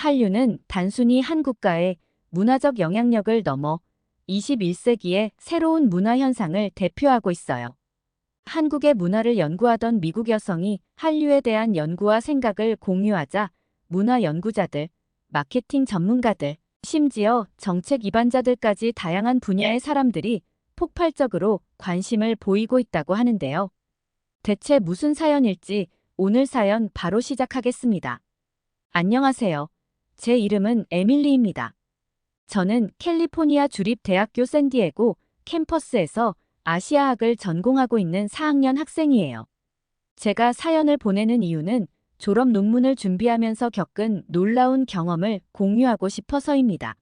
한류는 단순히 한 국가의 문화적 영향력을 넘어 21세기의 새로운 문화 현상을 대표하고 있어요. 한국의 문화를 연구하던 미국 여성이 한류에 대한 연구와 생각을 공유하자 문화 연구자들, 마케팅 전문가들, 심지어 정책 입안자들까지 다양한 분야의 사람들이 폭발적으로 관심을 보이고 있다고 하는데요. 대체 무슨 사연일지 오늘 사연 바로 시작하겠습니다. 안녕하세요. 제 이름은 에밀리입니다. 저는 캘리포니아 주립대학교 샌디에고 캠퍼스에서 아시아학을 전공하고 있는 4학년 학생이에요. 제가 사연을 보내는 이유는 졸업 논문을 준비하면서 겪은 놀라운 경험을 공유하고 싶어서입니다.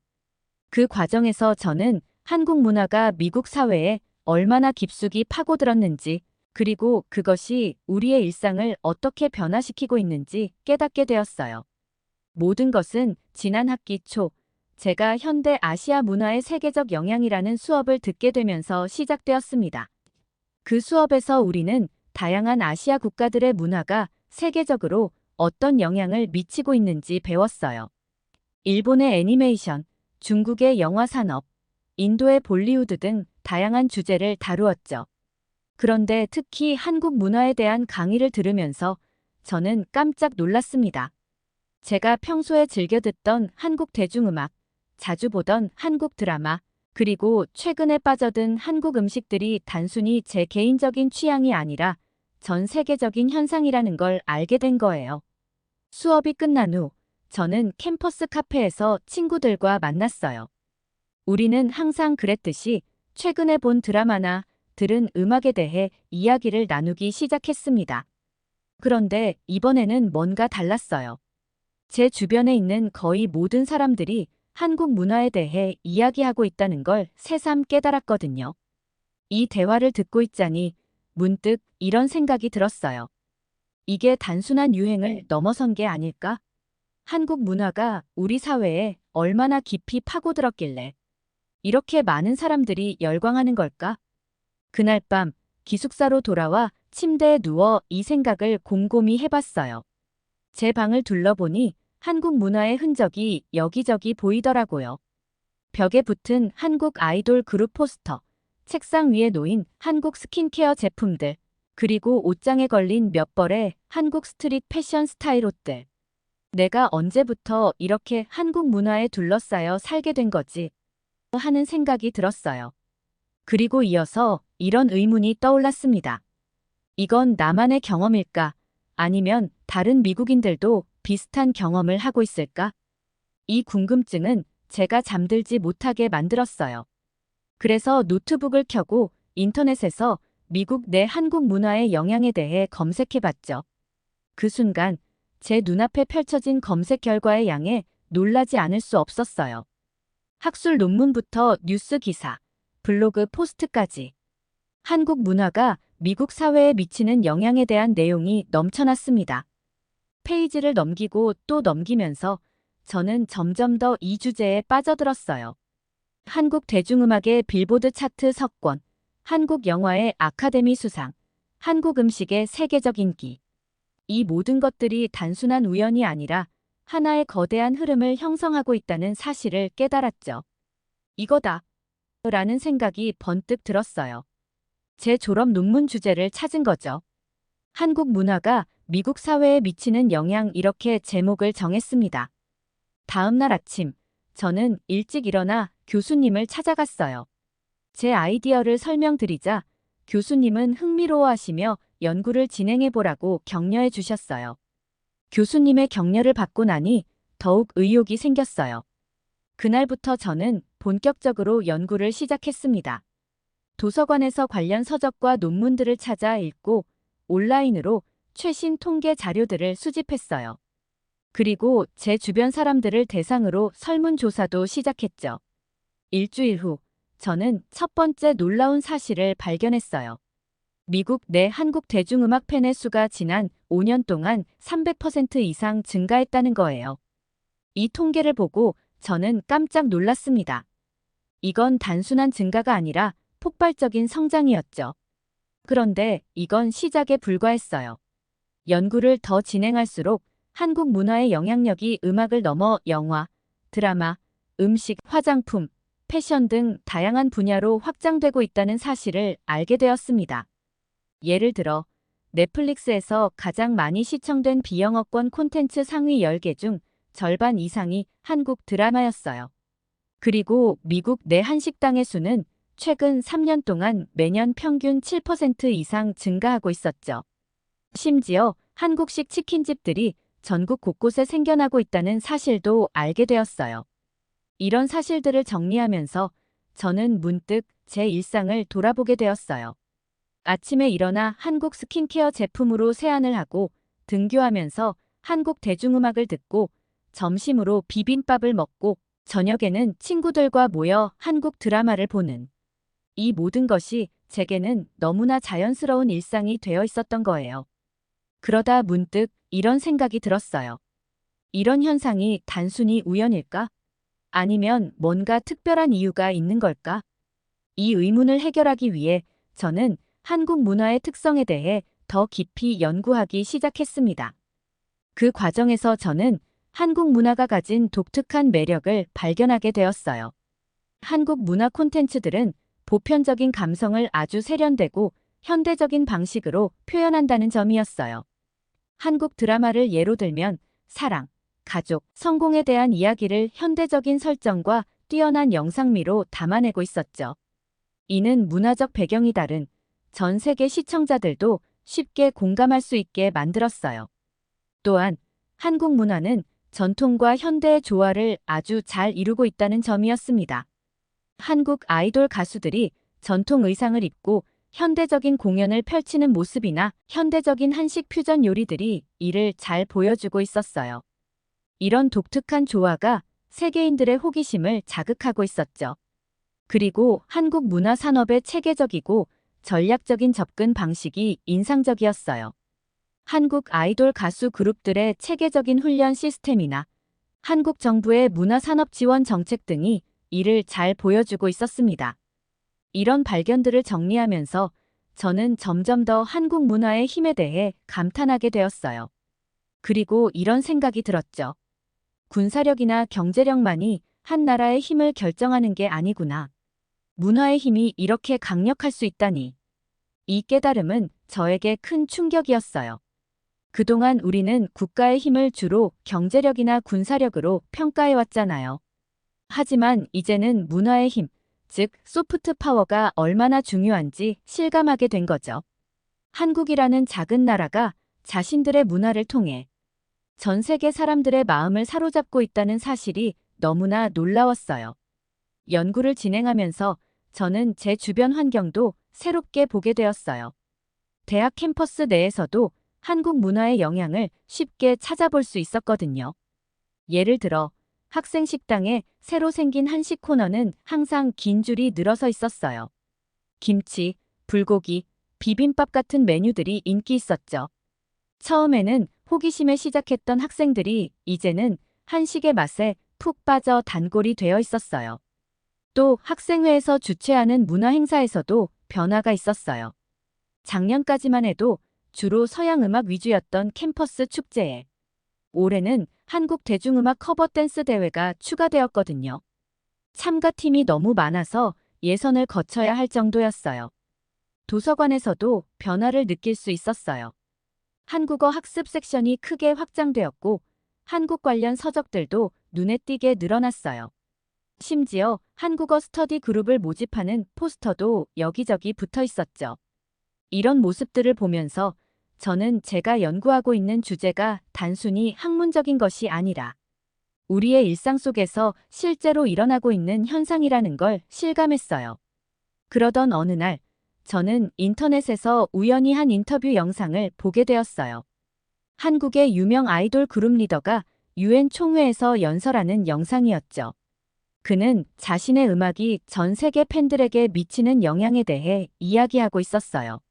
그 과정에서 저는 한국 문화가 미국 사회에 얼마나 깊숙이 파고들었는지, 그리고 그것이 우리의 일상을 어떻게 변화시키고 있는지 깨닫게 되었어요. 모든 것은 지난 학기 초 제가 현대 아시아 문화의 세계적 영향이라는 수업을 듣게 되면서 시작되었습니다. 그 수업에서 우리는 다양한 아시아 국가들의 문화가 세계적으로 어떤 영향을 미치고 있는지 배웠어요. 일본의 애니메이션, 중국의 영화 산업, 인도의 볼리우드 등 다양한 주제를 다루었죠. 그런데 특히 한국 문화에 대한 강의를 들으면서 저는 깜짝 놀랐습니다. 제가 평소에 즐겨 듣던 한국 대중음악, 자주 보던 한국 드라마, 그리고 최근에 빠져든 한국 음식들이 단순히 제 개인적인 취향이 아니라 전 세계적인 현상이라는 걸 알게 된 거예요. 수업이 끝난 후 저는 캠퍼스 카페에서 친구들과 만났어요. 우리는 항상 그랬듯이 최근에 본 드라마나 들은 음악에 대해 이야기를 나누기 시작했습니다. 그런데 이번에는 뭔가 달랐어요. 제 주변에 있는 거의 모든 사람들이 한국 문화에 대해 이야기하고 있다는 걸 새삼 깨달았거든요. 이 대화를 듣고 있자니 문득 이런 생각이 들었어요. 이게 단순한 유행을 넘어선 게 아닐까? 한국 문화가 우리 사회에 얼마나 깊이 파고들었길래 이렇게 많은 사람들이 열광하는 걸까? 그날 밤 기숙사로 돌아와 침대에 누워 이 생각을 곰곰이 해봤어요. 제 방을 둘러보니 한국 문화의 흔적이 여기저기 보이더라고요. 벽에 붙은 한국 아이돌 그룹 포스터, 책상 위에 놓인 한국 스킨케어 제품들, 그리고 옷장에 걸린 몇 벌의 한국 스트릿 패션 스타일 옷들. 내가 언제부터 이렇게 한국 문화에 둘러싸여 살게 된 거지? 하는 생각이 들었어요. 그리고 이어서 이런 의문이 떠올랐습니다. 이건 나만의 경험일까? 아니면 다른 미국인들도 비슷한 경험을 하고 있을까? 이 궁금증은 제가 잠들지 못하게 만들었어요. 그래서 노트북을 켜고 인터넷에서 미국 내 한국 문화의 영향에 대해 검색해봤죠. 그 순간 제 눈앞에 펼쳐진 검색 결과의 양에 놀라지 않을 수 없었어요. 학술 논문부터 뉴스 기사, 블로그 포스트까지 한국 문화가 미국 사회에 미치는 영향에 대한 내용이 넘쳐났습니다. 페이지를 넘기고 또 넘기면서 저는 점점 더 이 주제에 빠져들었어요. 한국 대중음악의 빌보드 차트 석권, 한국 영화의 아카데미 수상, 한국 음식의 세계적 인기. 이 모든 것들이 단순한 우연이 아니라 하나의 거대한 흐름을 형성하고 있다는 사실을 깨달았죠. 이거다. 라는 생각이 번뜩 들었어요. 제 졸업 논문 주제를 찾은 거죠. 한국 문화가 미국 사회에 미치는 영향, 이렇게 제목을 정했습니다. 다음 날 아침, 저는 일찍 일어나 교수님을 찾아갔어요. 제 아이디어를 설명드리자 교수님은 흥미로워하시며 연구를 진행해보라고 격려해 주셨어요. 교수님의 격려를 받고 나니 더욱 의욕이 생겼어요. 그날부터 저는 본격적으로 연구를 시작했습니다. 도서관에서 관련 서적과 논문들을 찾아 읽고 온라인으로 최신 통계 자료들을 수집했어요. 그리고 제 주변 사람들을 대상으로 설문조사도 시작했죠. 일주일 후 저는 첫 번째 놀라운 사실을 발견했어요. 미국 내 한국 대중음악 팬의 수가 지난 5년 동안 300% 이상 증가했다는 거예요. 이 통계를 보고 저는 깜짝 놀랐습니다. 이건 단순한 증가가 아니라 폭발적인 성장이었죠. 그런데 이건 시작에 불과했어요. 연구를 더 진행할수록 한국 문화의 영향력이 음악을 넘어 영화, 드라마, 음식, 화장품, 패션 등 다양한 분야로 확장되고 있다는 사실을 알게 되었습니다. 예를 들어 넷플릭스에서 가장 많이 시청된 비영어권 콘텐츠 상위 10개 중 절반 이상이 한국 드라마였어요. 그리고 미국 내 한식당의 수는 최근 3년 동안 매년 평균 7% 이상 증가하고 있었죠. 심지어 한국식 치킨집들이 전국 곳곳에 생겨나고 있다는 사실도 알게 되었어요. 이런 사실들을 정리하면서 저는 문득 제 일상을 돌아보게 되었어요. 아침에 일어나 한국 스킨케어 제품으로 세안을 하고 등교하면서 한국 대중음악을 듣고 점심으로 비빔밥을 먹고 저녁에는 친구들과 모여 한국 드라마를 보는 이 모든 것이 제게는 너무나 자연스러운 일상이 되어 있었던 거예요. 그러다 문득 이런 생각이 들었어요. 이런 현상이 단순히 우연일까? 아니면 뭔가 특별한 이유가 있는 걸까? 이 의문을 해결하기 위해 저는 한국 문화의 특성에 대해 더 깊이 연구하기 시작했습니다. 그 과정에서 저는 한국 문화가 가진 독특한 매력을 발견하게 되었어요. 한국 문화 콘텐츠들은 보편적인 감성을 아주 세련되고 현대적인 방식으로 표현한다는 점이었어요. 한국 드라마를 예로 들면 사랑, 가족, 성공에 대한 이야기를 현대적인 설정과 뛰어난 영상미로 담아내고 있었죠. 이는 문화적 배경이 다른 전 세계 시청자들도 쉽게 공감할 수 있게 만들었어요. 또한 한국 문화는 전통과 현대의 조화를 아주 잘 이루고 있다는 점이었습니다. 한국 아이돌 가수들이 전통 의상을 입고 현대적인 공연을 펼치는 모습이나 현대적인 한식 퓨전 요리들이 이를 잘 보여주고 있었어요. 이런 독특한 조화가 세계인들의 호기심을 자극하고 있었죠. 그리고 한국 문화 산업의 체계적이고 전략적인 접근 방식이 인상적이었어요. 한국 아이돌 가수 그룹들의 체계적인 훈련 시스템이나 한국 정부의 문화산업 지원 정책 등이 이를 잘 보여주고 있었습니다. 이런 발견들을 정리하면서 저는 점점 더 한국 문화의 힘에 대해 감탄하게 되었어요. 그리고 이런 생각이 들었죠. 군사력이나 경제력만이 한 나라의 힘을 결정하는 게 아니구나. 문화의 힘이 이렇게 강력할 수 있다니. 이 깨달음은 저에게 큰 충격이었어요. 그동안 우리는 국가의 힘을 주로 경제력이나 군사력으로 평가해왔잖아요. 하지만 이제는 문화의 힘, 즉 소프트 파워가 얼마나 중요한지 실감하게 된 거죠. 한국이라는 작은 나라가 자신들의 문화를 통해 전 세계 사람들의 마음을 사로잡고 있다는 사실이 너무나 놀라웠어요. 연구를 진행하면서 저는 제 주변 환경도 새롭게 보게 되었어요. 대학 캠퍼스 내에서도 한국 문화의 영향을 쉽게 찾아볼 수 있었거든요. 예를 들어 학생 식당에 새로 생긴 한식 코너는 항상 긴 줄이 늘어서 있었어요. 김치, 불고기, 비빔밥 같은 메뉴들이 인기 있었죠. 처음에는 호기심에 시작했던 학생들이 이제는 한식의 맛에 푹 빠져 단골이 되어 있었어요. 또 학생회에서 주최하는 문화 행사에서도 변화가 있었어요. 작년까지만 해도 주로 서양 음악 위주였던 캠퍼스 축제에 올해는 한국 대중음악 커버 댄스 대회가 추가되었거든요. 참가팀이 너무 많아서 예선을 거쳐야 할 정도였어요. 도서관에서도 변화를 느낄 수 있었어요. 한국어 학습 섹션이 크게 확장되었고 한국 관련 서적들도 눈에 띄게 늘어났어요. 심지어 한국어 스터디 그룹을 모집하는 포스터도 여기저기 붙어 있었죠. 이런 모습들을 보면서 저는 제가 연구하고 있는 주제가 단순히 학문적인 것이 아니라 우리의 일상 속에서 실제로 일어나고 있는 현상이라는 걸 실감했어요. 그러던 어느 날 저는 인터넷에서 우연히 한 인터뷰 영상을 보게 되었어요. 한국의 유명 아이돌 그룹 리더가 UN 총회에서 연설하는 영상이었죠. 그는 자신의 음악이 전 세계 팬들에게 미치는 영향에 대해 이야기하고 있었어요.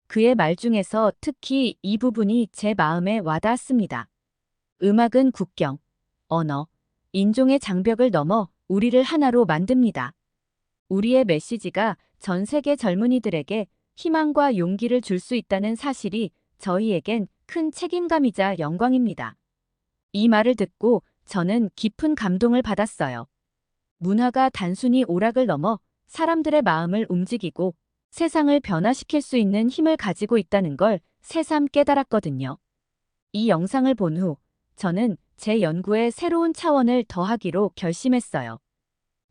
그의 말 중에서 특히 이 부분이 제 마음에 와닿았습니다. 음악은 국경, 언어, 인종의 장벽을 넘어 우리를 하나로 만듭니다. 우리의 메시지가 전 세계 젊은이들에게 희망과 용기를 줄 수 있다는 사실이 저희에겐 큰 책임감이자 영광입니다. 이 말을 듣고 저는 깊은 감동을 받았어요. 문화가 단순히 오락을 넘어 사람들의 마음을 움직이고 세상을 변화시킬 수 있는 힘을 가지고 있다는 걸 새삼 깨달았거든요. 이 영상을 본 후 저는 제 연구에 새로운 차원을 더하기로 결심했어요.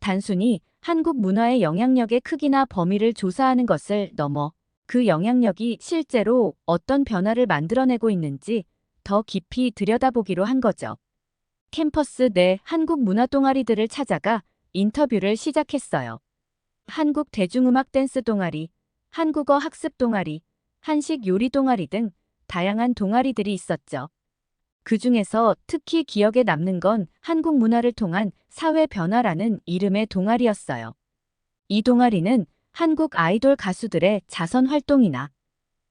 단순히 한국 문화의 영향력의 크기나 범위를 조사하는 것을 넘어 그 영향력이 실제로 어떤 변화를 만들어내고 있는지 더 깊이 들여다보기로 한 거죠. 캠퍼스 내 한국 문화 동아리들을 찾아가 인터뷰를 시작했어요. 한국 대중음악 댄스 동아리, 한국어 학습 동아리, 한식 요리 동아리 등 다양한 동아리들이 있었죠. 그 중에서 특히 기억에 남는 건 한국 문화를 통한 사회 변화라는 이름의 동아리였어요. 이 동아리는 한국 아이돌 가수들의 자선 활동이나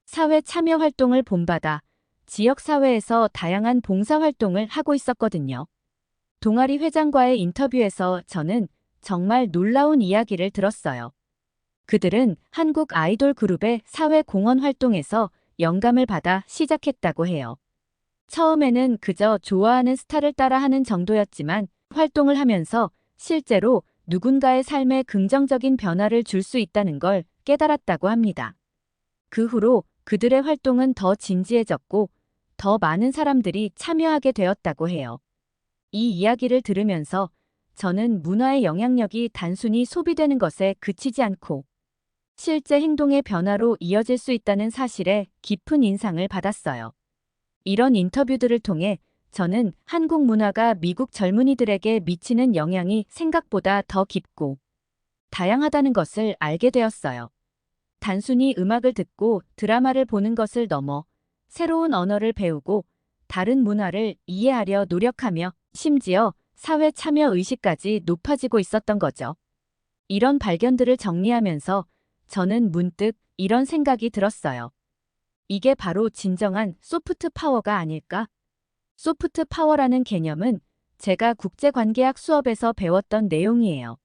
사회 참여 활동을 본받아 지역 사회에서 다양한 봉사 활동을 하고 있었거든요. 동아리 회장과의 인터뷰에서 저는 정말 놀라운 이야기를 들었어요. 그들은 한국 아이돌 그룹의 사회 공헌 활동에서 영감을 받아 시작했다고 해요. 처음에는 그저 좋아하는 스타를 따라하는 정도였지만 활동을 하면서 실제로 누군가의 삶에 긍정적인 변화를 줄 수 있다는 걸 깨달았다고 합니다. 그 후로 그들의 활동은 더 진지해졌고 더 많은 사람들이 참여하게 되었다고 해요. 이 이야기를 들으면서 저는 문화의 영향력이 단순히 소비되는 것에 그치지 않고 실제 행동의 변화로 이어질 수 있다는 사실에 깊은 인상을 받았어요. 이런 인터뷰들을 통해 저는 한국 문화가 미국 젊은이들에게 미치는 영향이 생각보다 더 깊고 다양하다는 것을 알게 되었어요. 단순히 음악을 듣고 드라마를 보는 것을 넘어 새로운 언어를 배우고 다른 문화를 이해하려 노력하며 심지어 사회 참여 의식까지 높아지고 있었던 거죠. 이런 발견들을 정리하면서 저는 문득 이런 생각이 들었어요. 이게 바로 진정한 소프트 파워가 아닐까? 소프트 파워라는 개념은 제가 국제관계학 수업에서 배웠던 내용이에요.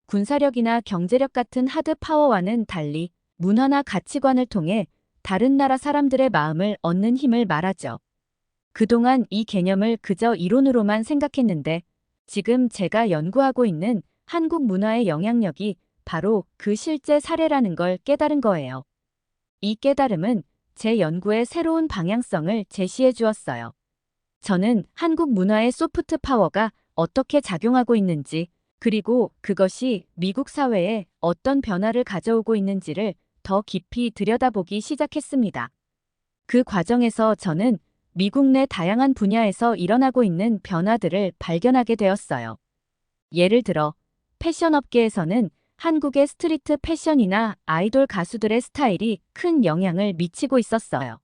군사력이나 경제력 같은 하드 파워와는 달리 문화나 가치관을 통해 다른 나라 사람들의 마음을 얻는 힘을 말하죠. 그동안 이 개념을 그저 이론으로만 생각했는데 지금 제가 연구하고 있는 한국 문화의 영향력이 바로 그 실제 사례라는 걸 깨달은 거예요. 이 깨달음은 제 연구의 새로운 방향성을 제시해 주었어요. 저는 한국 문화의 소프트 파워가 어떻게 작용하고 있는지, 그리고 그것이 미국 사회에 어떤 변화를 가져오고 있는지를 더 깊이 들여다보기 시작했습니다. 그 과정에서 저는 미국 내 다양한 분야에서 일어나고 있는 변화들을 발견하게 되었어요. 예를 들어, 패션 업계에서는 한국의 스트리트 패션이나 아이돌 가수들의 스타일이 큰 영향을 미치고 있었어요.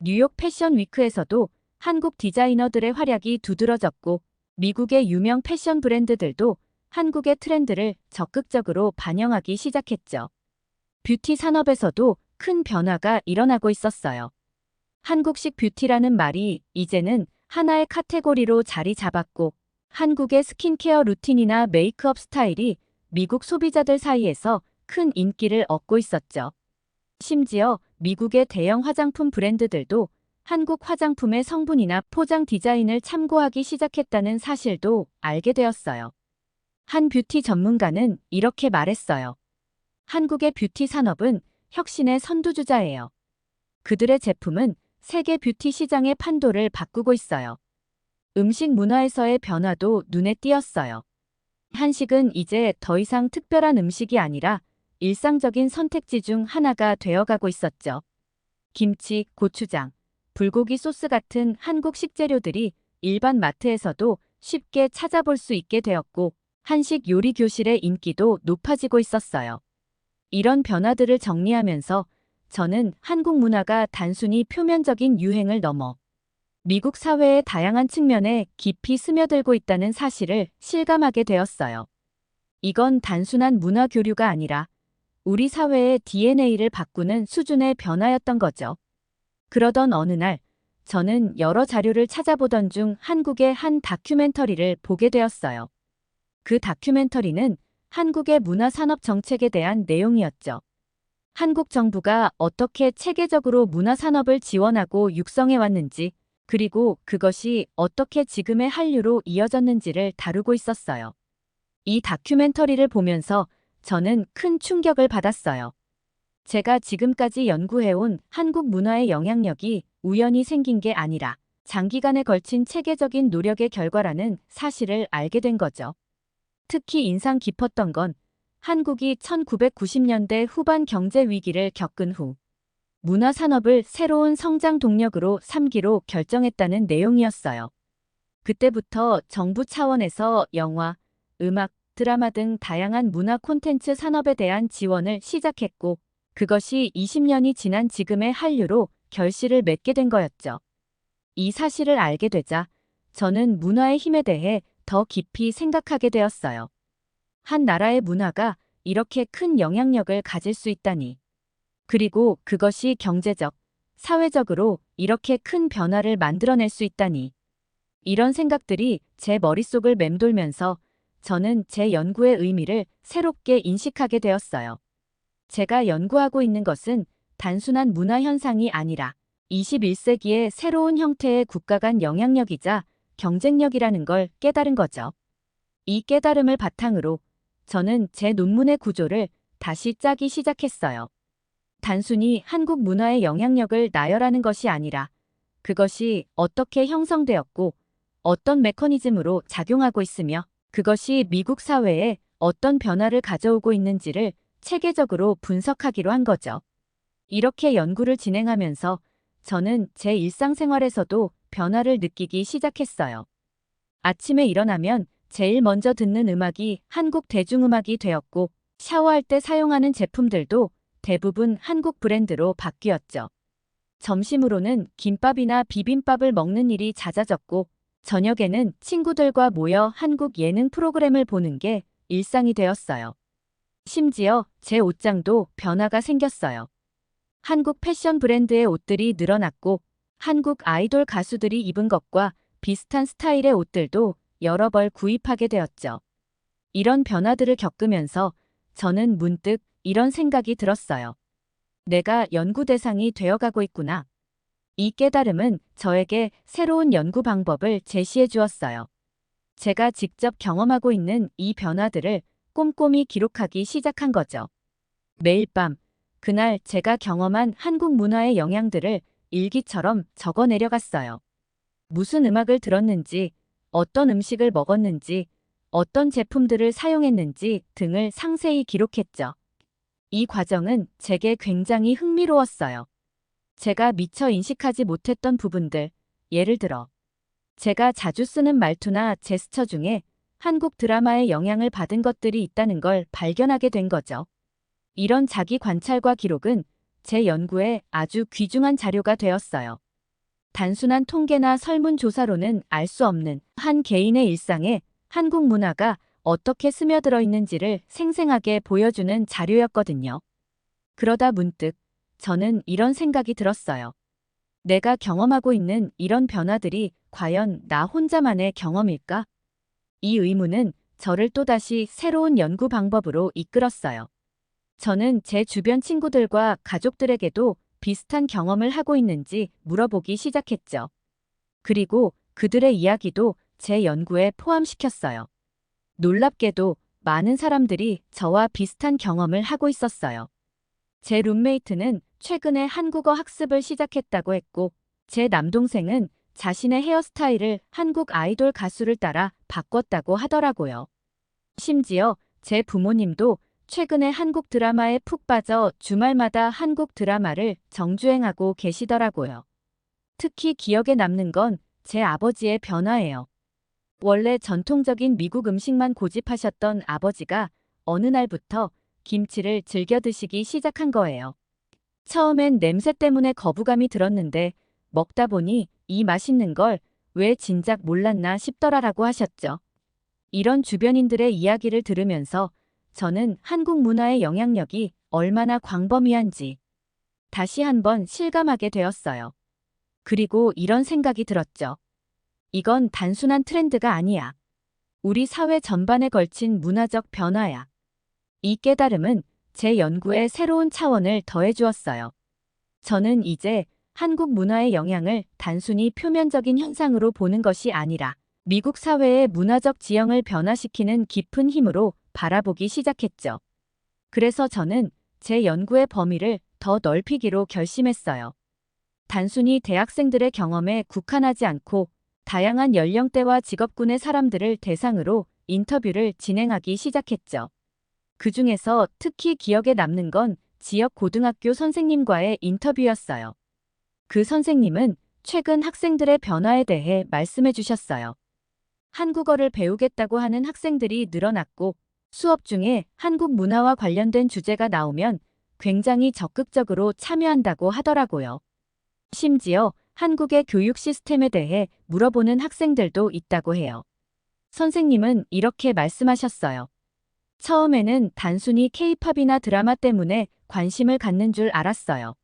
뉴욕 패션 위크에서도 한국 디자이너들의 활약이 두드러졌고, 미국의 유명 패션 브랜드들도 한국의 트렌드를 적극적으로 반영하기 시작했죠. 뷰티 산업에서도 큰 변화가 일어나고 있었어요. 한국식 뷰티라는 말이 이제는 하나의 카테고리로 자리 잡았고, 한국의 스킨케어 루틴이나 메이크업 스타일이 미국 소비자들 사이에서 큰 인기를 얻고 있었죠. 심지어 미국의 대형 화장품 브랜드들도 한국 화장품의 성분이나 포장 디자인을 참고하기 시작했다는 사실도 알게 되었어요. 한 뷰티 전문가는 이렇게 말했어요. 한국의 뷰티 산업은 혁신의 선두주자예요. 그들의 제품은 세계 뷰티 시장의 판도를 바꾸고 있어요. 음식 문화에서의 변화도 눈에 띄었어요. 한식은 이제 더 이상 특별한 음식이 아니라 일상적인 선택지 중 하나가 되어가고 있었죠. 김치, 고추장, 불고기 소스 같은 한국 식재료들이 일반 마트에서도 쉽게 찾아볼 수 있게 되었고, 한식 요리 교실의 인기도 높아지고 있었어요. 이런 변화들을 정리하면서 저는 한국 문화가 단순히 표면적인 유행을 넘어 미국 사회의 다양한 측면에 깊이 스며들고 있다는 사실을 실감하게 되었어요. 이건 단순한 문화 교류가 아니라 우리 사회의 DNA를 바꾸는 수준의 변화였던 거죠. 그러던 어느 날, 저는 여러 자료를 찾아보던 중 한국의 한 다큐멘터리를 보게 되었어요. 그 다큐멘터리는 한국의 문화산업 정책에 대한 내용이었죠. 한국 정부가 어떻게 체계적으로 문화산업을 지원하고 육성해 왔는지, 그리고 그것이 어떻게 지금의 한류로 이어졌는지를 다루고 있었어요. 이 다큐멘터리를 보면서 저는 큰 충격을 받았어요. 제가 지금까지 연구해온 한국 문화의 영향력이 우연히 생긴 게 아니라 장기간에 걸친 체계적인 노력의 결과라는 사실을 알게 된 거죠. 특히 인상 깊었던 건 한국이 1990년대 후반 경제 위기를 겪은 후 문화 산업을 새로운 성장 동력으로 삼기로 결정했다는 내용이었어요. 그때부터 정부 차원에서 영화, 음악, 드라마 등 다양한 문화 콘텐츠 산업에 대한 지원을 시작했고, 그것이 20년이 지난 지금의 한류로 결실을 맺게 된 거였죠. 이 사실을 알게 되자 저는 문화의 힘에 대해 더 깊이 생각하게 되었어요. 한 나라의 문화가 이렇게 큰 영향력을 가질 수 있다니. 그리고 그것이 경제적, 사회적으로 이렇게 큰 변화를 만들어낼 수 있다니. 이런 생각들이 제 머릿속을 맴돌면서 저는 제 연구의 의미를 새롭게 인식하게 되었어요. 제가 연구하고 있는 것은 단순한 문화 현상이 아니라 21세기의 새로운 형태의 국가 간 영향력이자 경쟁력이라는 걸 깨달은 거죠. 이 깨달음을 바탕으로 저는 제 논문의 구조를 다시 짜기 시작했어요. 단순히 한국 문화의 영향력을 나열하는 것이 아니라 그것이 어떻게 형성되었고 어떤 메커니즘으로 작용하고 있으며 그것이 미국 사회에 어떤 변화를 가져오고 있는지를 체계적으로 분석하기로 한 거죠. 이렇게 연구를 진행하면서 저는 제 일상생활에서도 변화를 느끼기 시작했어요. 아침에 일어나면 제일 먼저 듣는 음악이 한국 대중음악이 되었고 샤워할 때 사용하는 제품들도 대부분 한국 브랜드로 바뀌었죠. 점심으로는 김밥이나 비빔밥을 먹는 일이 잦아졌고 저녁에는 친구들과 모여 한국 예능 프로그램을 보는 게 일상이 되었어요. 심지어 제 옷장도 변화가 생겼어요. 한국 패션 브랜드의 옷들이 늘어났고 한국 아이돌 가수들이 입은 것과 비슷한 스타일의 옷들도 여러 벌 구입하게 되었죠. 이런 변화들을 겪으면서 저는 문득 이런 생각이 들었어요. 내가 연구 대상이 되어가고 있구나. 이 깨달음은 저에게 새로운 연구 방법을 제시해 주었어요. 제가 직접 경험하고 있는 이 변화들을 꼼꼼히 기록하기 시작한 거죠. 매일 밤, 그날 제가 경험한 한국 문화의 영향들을 일기처럼 적어 내려갔어요. 무슨 음악을 들었는지, 어떤 음식을 먹었는지, 어떤 제품들을 사용했는지 등을 상세히 기록했죠. 이 과정은 제게 굉장히 흥미로웠어요. 제가 미처 인식하지 못했던 부분들, 예를 들어 제가 자주 쓰는 말투나 제스처 중에 한국 드라마의 영향을 받은 것들이 있다는 걸 발견하게 된 거죠. 이런 자기 관찰과 기록은 제 연구에 아주 귀중한 자료가 되었어요. 단순한 통계나 설문조사로는 알 수 없는 한 개인의 일상에 한국 문화가 어떻게 스며들어 있는지를 생생하게 보여주는 자료였거든요. 그러다 문득 저는 이런 생각이 들었어요. 내가 경험하고 있는 이런 변화들이 과연 나 혼자만의 경험일까? 이 의문은 저를 또다시 새로운 연구 방법으로 이끌었어요. 저는 제 주변 친구들과 가족들에게도 비슷한 경험을 하고 있는지 물어보기 시작했죠. 그리고 그들의 이야기도 제 연구에 포함시켰어요. 놀랍게도 많은 사람들이 저와 비슷한 경험을 하고 있었어요. 제 룸메이트는 최근에 한국어 학습을 시작했다고 했고, 제 남동생은 자신의 헤어스타일을 한국 아이돌 가수를 따라 바꿨다고 하더라고요. 심지어 제 부모님도 최근에 한국 드라마에 푹 빠져 주말마다 한국 드라마를 정주행하고 계시더라고요. 특히 기억에 남는 건 제 아버지의 변화예요. 원래 전통적인 미국 음식만 고집하셨던 아버지가 어느 날부터 김치를 즐겨 드시기 시작한 거예요. 처음엔 냄새 때문에 거부감이 들었는데 먹다 보니 이 맛있는 걸 왜 진작 몰랐나 싶더라라고 하셨죠. 이런 주변인들의 이야기를 들으면서 저는 한국 문화의 영향력이 얼마나 광범위한지 다시 한번 실감하게 되었어요. 그리고 이런 생각이 들었죠. 이건 단순한 트렌드가 아니야. 우리 사회 전반에 걸친 문화적 변화야. 이 깨달음은 제 연구에 새로운 차원을 더해주었어요. 저는 이제 한국 문화의 영향을 단순히 표면적인 현상으로 보는 것이 아니라 미국 사회의 문화적 지형을 변화시키는 깊은 힘으로 바라보기 시작했죠. 그래서 저는 제 연구의 범위를 더 넓히기로 결심했어요. 단순히 대학생들의 경험에 국한하지 않고 다양한 연령대와 직업군의 사람들을 대상으로 인터뷰를 진행하기 시작했죠. 그중에서 특히 기억에 남는 건 지역 고등학교 선생님과의 인터뷰였어요. 그 선생님은 최근 학생들의 변화에 대해 말씀해 주셨어요. 한국어를 배우겠다고 하는 학생들이 늘어났고 수업 중에 한국 문화와 관련된 주제가 나오면 굉장히 적극적으로 참여한다고 하더라고요. 심지어 한국의 교육 시스템에 대해 물어보는 학생들도 있다고 해요. 선생님은 이렇게 말씀하셨어요. 처음에는 단순히 K-팝이나 드라마 때문에 관심을 갖는 줄 알았어요.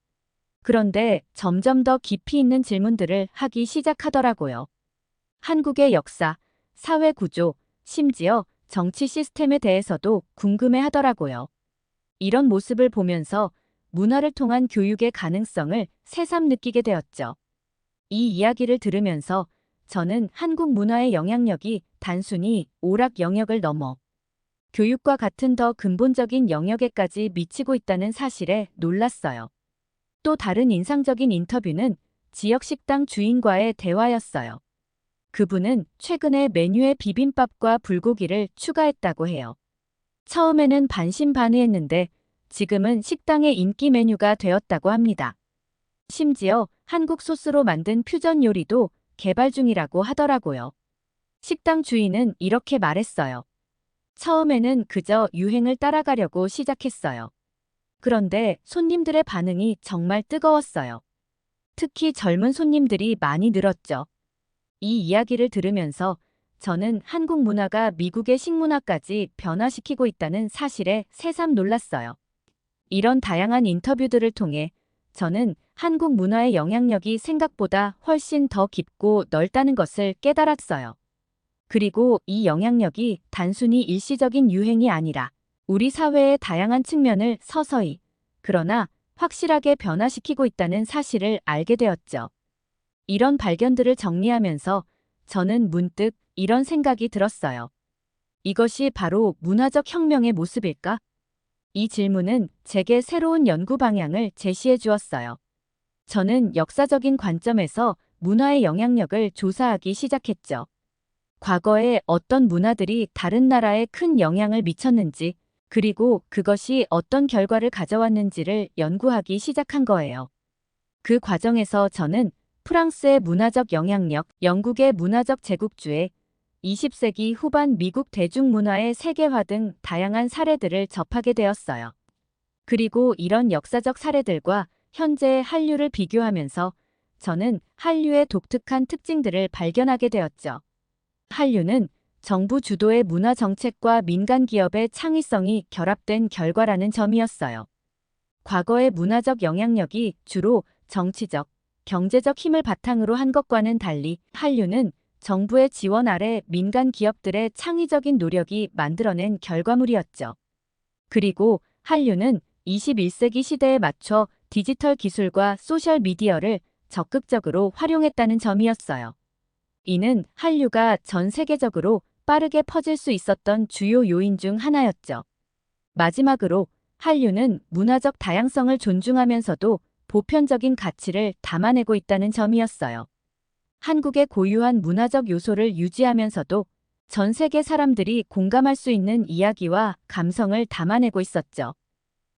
그런데 점점 더 깊이 있는 질문들을 하기 시작하더라고요. 한국의 역사, 사회 구조, 심지어 정치 시스템에 대해서도 궁금해 하더라고요. 이런 모습을 보면서 문화를 통한 교육의 가능성을 새삼 느끼게 되었죠. 이 이야기를 들으면서 저는 한국 문화의 영향력이 단순히 오락 영역을 넘어 교육과 같은 더 근본적인 영역에까지 미치고 있다는 사실에 놀랐어요. 또 다른 인상적인 인터뷰는 지역 식당 주인과의 대화였어요. 그분은 최근에 메뉴에 비빔밥과 불고기를 추가했다고 해요. 처음에는 반신반의했는데 지금은 식당의 인기 메뉴가 되었다고 합니다. 심지어 한국 소스로 만든 퓨전 요리도 개발 중이라고 하더라고요. 식당 주인은 이렇게 말했어요. 처음에는 그저 유행을 따라가려고 시작했어요. 그런데 손님들의 반응이 정말 뜨거웠어요. 특히 젊은 손님들이 많이 늘었죠. 이 이야기를 들으면서 저는 한국 문화가 미국의 식문화까지 변화시키고 있다는 사실에 새삼 놀랐어요. 이런 다양한 인터뷰들을 통해 저는 한국 문화의 영향력이 생각보다 훨씬 더 깊고 넓다는 것을 깨달았어요. 그리고 이 영향력이 단순히 일시적인 유행이 아니라 우리 사회의 다양한 측면을 서서히, 그러나 확실하게 변화시키고 있다는 사실을 알게 되었죠. 이런 발견들을 정리하면서 저는 문득 이런 생각이 들었어요. 이것이 바로 문화적 혁명의 모습일까? 이 질문은 제게 새로운 연구 방향을 제시해 주었어요. 저는 역사적인 관점에서 문화의 영향력을 조사하기 시작했죠. 과거에 어떤 문화들이 다른 나라에 큰 영향을 미쳤는지, 그리고 그것이 어떤 결과를 가져왔는지를 연구하기 시작한 거예요. 그 과정에서 저는 프랑스의 문화적 영향력, 영국의 문화적 제국주의, 20세기 후반 미국 대중문화의 세계화 등 다양한 사례들을 접하게 되었어요. 그리고 이런 역사적 사례들과 현재의 한류를 비교하면서 저는 한류의 독특한 특징들을 발견하게 되었죠. 한류는 정부 주도의 문화 정책과 민간 기업의 창의성이 결합된 결과라는 점이었어요. 과거의 문화적 영향력이 주로 정치적, 경제적 힘을 바탕으로 한 것과는 달리 한류는 정부의 지원 아래 민간 기업들의 창의적인 노력이 만들어낸 결과물이었죠. 그리고 한류는 21세기 시대에 맞춰 디지털 기술과 소셜 미디어를 적극적으로 활용했다는 점이었어요. 이는 한류가 전 세계적으로 빠르게 퍼질 수 있었던 주요 요인 중 하나였죠. 마지막으로 한류는 문화적 다양성을 존중하면서도 보편적인 가치를 담아내고 있다는 점이었어요. 한국의 고유한 문화적 요소를 유지하면서도 전 세계 사람들이 공감할 수 있는 이야기와 감성을 담아내고 있었죠.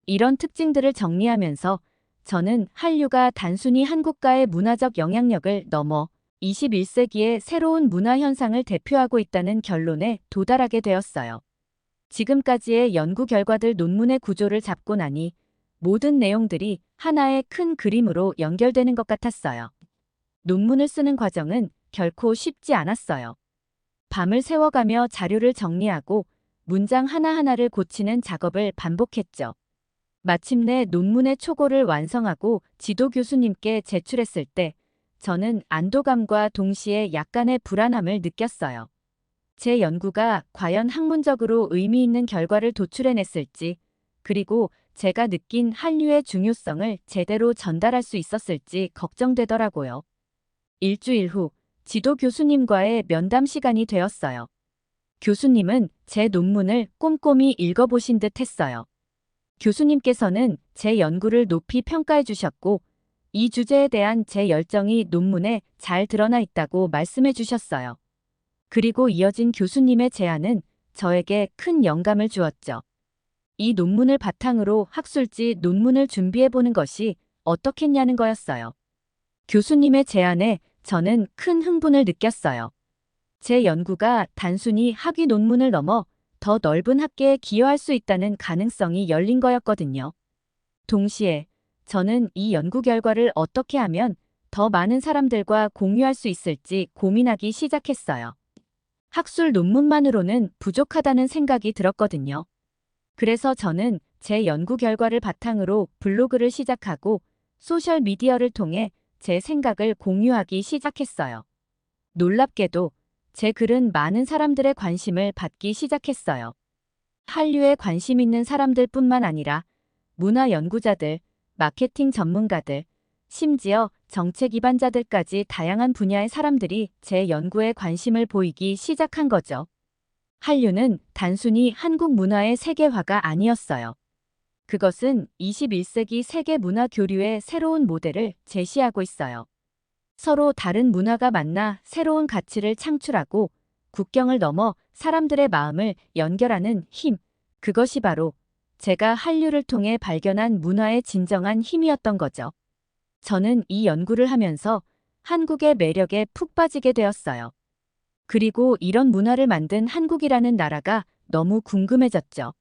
이런 특징들을 정리하면서 저는 한류가 단순히 한국가의 문화적 영향력을 넘어 21세기의 새로운 문화 현상을 대표하고 있다는 결론에 도달하게 되었어요. 지금까지의 연구 결과들 논문의 구조를 잡고 나니 모든 내용들이 하나의 큰 그림으로 연결되는 것 같았어요. 논문을 쓰는 과정은 결코 쉽지 않았어요. 밤을 새워가며 자료를 정리하고 문장 하나하나를 고치는 작업을 반복했죠. 마침내 논문의 초고를 완성하고 지도 교수님께 제출했을 때 저는 안도감과 동시에 약간의 불안함을 느꼈어요. 제 연구가 과연 학문적으로 의미 있는 결과를 도출해냈을지, 그리고 제가 느낀 한류의 중요성을 제대로 전달할 수 있었을지 걱정되더라고요. 일주일 후 지도 교수님과의 면담 시간이 되었어요. 교수님은 제 논문을 꼼꼼히 읽어보신 듯 했어요. 교수님께서는 제 연구를 높이 평가해 주셨고, 이 주제에 대한 제 열정이 논문에 잘 드러나 있다고 말씀해 주셨어요. 그리고 이어진 교수님의 제안은 저에게 큰 영감을 주었죠. 이 논문을 바탕으로 학술지 논문을 준비해 보는 것이 어떻겠냐는 거였어요. 교수님의 제안에 저는 큰 흥분을 느꼈어요. 제 연구가 단순히 학위 논문을 넘어 더 넓은 학계에 기여할 수 있다는 가능성이 열린 거였거든요. 동시에 저는 이 연구 결과를 어떻게 하면 더 많은 사람들과 공유할 수 있을지 고민하기 시작했어요. 학술 논문만으로는 부족하다는 생각이 들었거든요. 그래서 저는 제 연구 결과를 바탕으로 블로그를 시작하고 소셜미디어를 통해 제 생각을 공유하기 시작했어요. 놀랍게도 제 글은 많은 사람들의 관심을 받기 시작했어요. 한류에 관심 있는 사람들뿐만 아니라 문화 연구자들, 마케팅 전문가들, 심지어 정책 기반자들까지 다양한 분야의 사람들이 제 연구에 관심을 보이기 시작한 거죠. 한류는 단순히 한국 문화의 세계화가 아니었어요. 그것은 21세기 세계 문화 교류의 새로운 모델을 제시하고 있어요. 서로 다른 문화가 만나 새로운 가치를 창출하고 국경을 넘어 사람들의 마음을 연결하는 힘, 그것이 바로 제가 한류를 통해 발견한 문화의 진정한 힘이었던 거죠. 저는 이 연구를 하면서 한국의 매력에 푹 빠지게 되었어요. 그리고 이런 문화를 만든 한국이라는 나라가 너무 궁금해졌죠.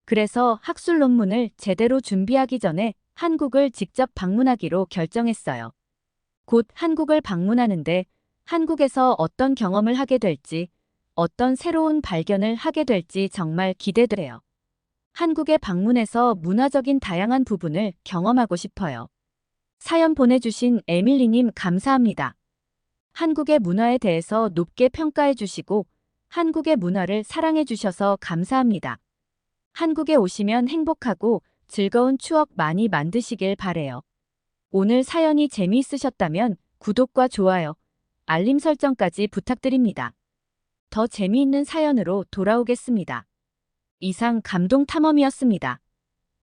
그래서 학술 논문을 제대로 준비하기 전에 한국을 직접 방문하기로 결정했어요. 곧 한국을 방문하는데 한국에서 어떤 경험을 하게 될지, 어떤 새로운 발견을 하게 될지 정말 기대돼요. 한국에 방문해서 문화적인 다양한 부분을 경험하고 싶어요. 사연 보내주신 에밀리님 감사합니다. 한국의 문화에 대해서 높게 평가해 주시고 한국의 문화를 사랑해 주셔서 감사합니다. 한국에 오시면 행복하고 즐거운 추억 많이 만드시길 바래요. 오늘 사연이 재미있으셨다면 구독과 좋아요, 알림 설정까지 부탁드립니다. 더 재미있는 사연으로 돌아오겠습니다. 이상 감동 탐험이었습니다.